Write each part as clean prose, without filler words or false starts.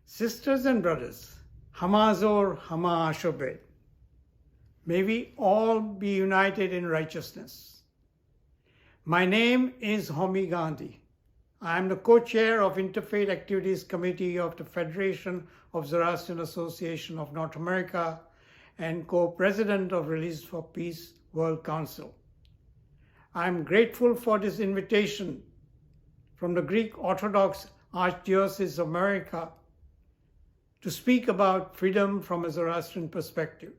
Sisters and brothers, Hamazor Hama Ashobed, may we all be united in righteousness. My name is Homi Gandhi. I am the co-chair of Interfaith Activities Committee of the Federation of Zoroastrian Association of North America and co-president of Religions for Peace World Council. I am grateful for this invitation from the Greek Orthodox Archdiocese of America to speak about freedom from a Zoroastrian perspective.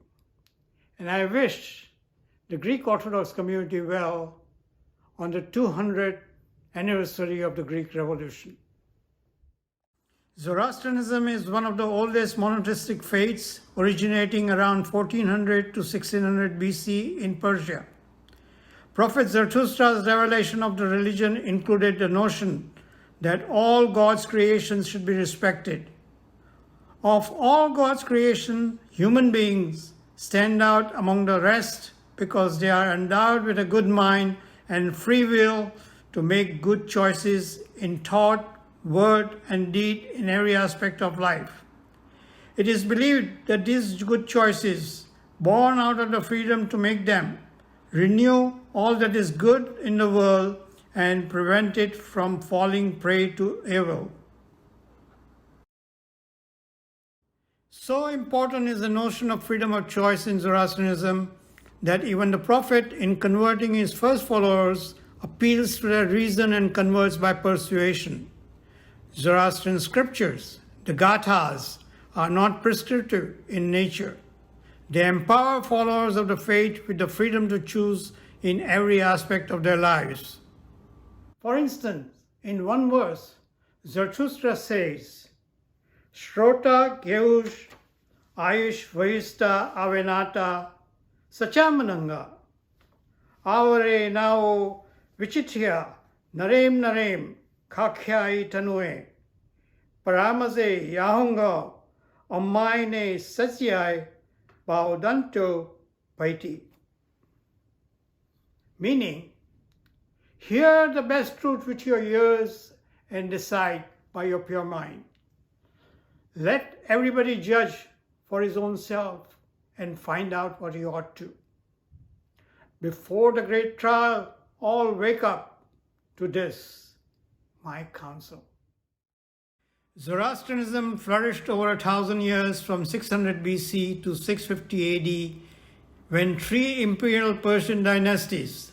And I wish the Greek Orthodox community well on the 200th anniversary of the Greek Revolution. Zoroastrianism is one of the oldest monotheistic faiths, originating around 1400 to 1600 BC in Persia. Prophet Zarathustra's revelation of the religion included the notion that all God's creations should be respected. Of all God's creation, human beings stand out among the rest because they are endowed with a good mind and free will to make good choices in thought, word, and deed in every aspect of life. It is believed that these good choices, born out of the freedom to make them, renew all that is good in the world and prevent it from falling prey to evil. So important is the notion of freedom of choice in Zoroastrianism that even the prophet, in converting his first followers, appeals to their reason and converts by persuasion. Zoroastrian scriptures, the Gathas, are not prescriptive in nature. They empower followers of the faith with the freedom to choose in every aspect of their lives. For instance, in one verse, Zarathustra says, Shrota Geush Ayush Vahista Avenata Sachamananga Avare Nao Vichitya Narem Narem Kakyai Tanue Paramaze Yahunga Ommaine Sasyai Baudanto Paiti. Meaning, hear the best truth with your ears and decide by your pure mind. Let everybody judge for his own self and find out what he ought to. Before the great trial, all wake up to this, my counsel. Zoroastrianism flourished over 1,000 years from 600 BC to 650 AD when three imperial Persian dynasties,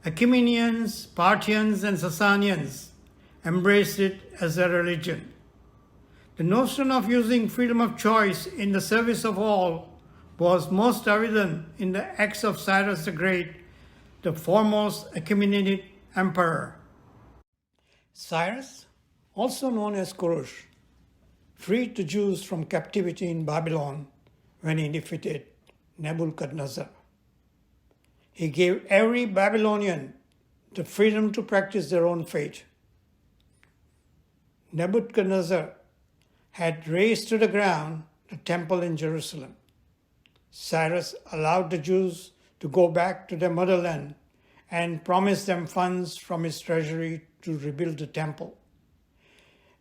Ecumenians, Parthians, and Sasanians, embraced it as their religion. The notion of using freedom of choice in the service of all was most evident in the acts of Cyrus the Great, the foremost Ecumenic emperor. Cyrus, also known as Kurush, freed the Jews from captivity in Babylon when he defeated Nebuchadnezzar. He gave every Babylonian the freedom to practice their own faith. Nebuchadnezzar had razed to the ground the temple in Jerusalem. Cyrus allowed the Jews to go back to their motherland and promised them funds from his treasury to rebuild the temple.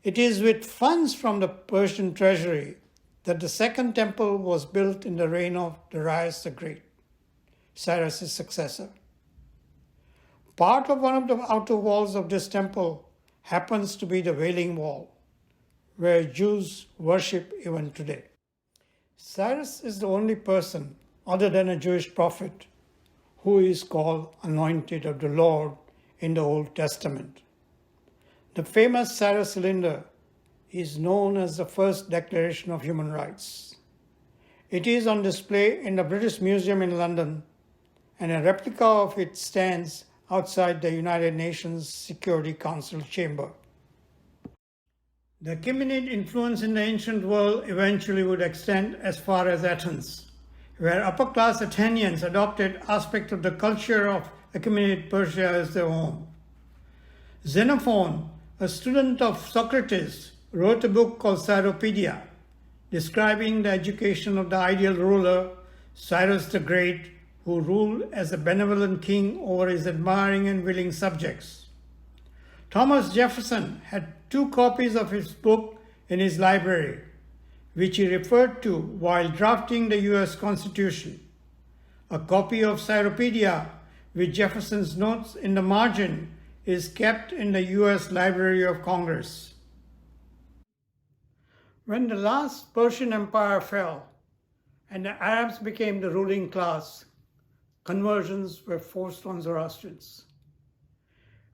It is with funds from the Persian treasury that the second temple was built in the reign of Darius the Great, Cyrus' successor. Part of one of the outer walls of this temple happens to be the Wailing Wall, where Jews worship even today. Cyrus is the only person, other than a Jewish prophet, who is called Anointed of the Lord in the Old Testament. The famous Cyrus Cylinder is known as the first Declaration of Human Rights. It is on display in the British Museum in London, and a replica of it stands outside the United Nations Security Council chamber. The Ecumenic influence in the ancient world eventually would extend as far as Athens, where upper-class Athenians adopted aspects of the culture of Ecumenic Persia as their own. Xenophon, a student of Socrates, wrote a book called Cyropedia, describing the education of the ideal ruler, Cyrus the Great, who ruled as a benevolent king over his admiring and willing subjects. Thomas Jefferson had 2 copies of his book in his library, which he referred to while drafting the US Constitution. A copy of Cyropedia with Jefferson's notes in the margin is kept in the US Library of Congress. When the last Persian Empire fell and the Arabs became the ruling class, conversions were forced on Zoroastrians.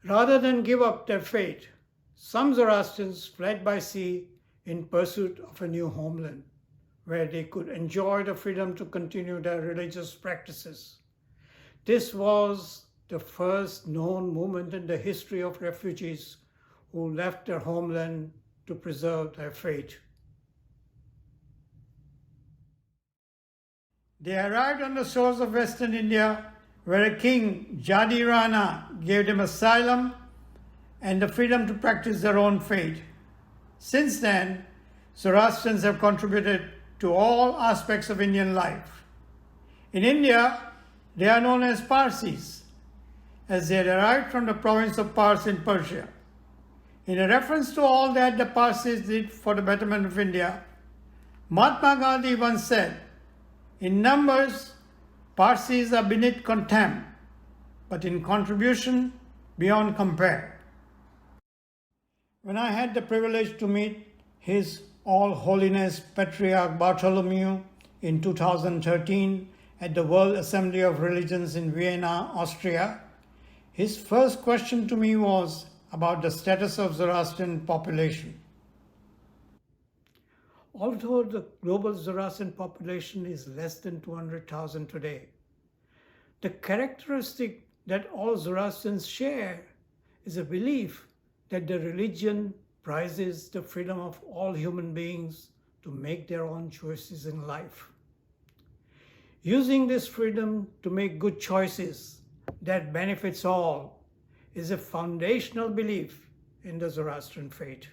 Rather than give up their fate, some Zoroastrians fled by sea in pursuit of a new homeland, where they could enjoy the freedom to continue their religious practices. This was the first known movement in the history of refugees who left their homeland to preserve their faith. They arrived on the shores of Western India, where a king, Jadi Rana, gave them asylum and the freedom to practice their own faith. Since then, Zoroastrians have contributed to all aspects of Indian life. In India, they are known as Parsis, as they had arrived from the province of Pars in Persia. In a reference to all that the Parsis did for the betterment of India, Mahatma Gandhi once said, "In numbers, Parsis are beneath contempt, but in contribution, beyond compare." When I had the privilege to meet His All Holiness Patriarch Bartholomew in 2013 at the World Assembly of Religions in Vienna, Austria, his first question to me was about the status of Zoroastrian population. Although the global Zoroastrian population is less than 200,000 today, the characteristic that all Zoroastrians share is a belief that the religion prizes the freedom of all human beings to make their own choices in life. Using this freedom to make good choices that benefits all is a foundational belief in the Zoroastrian faith.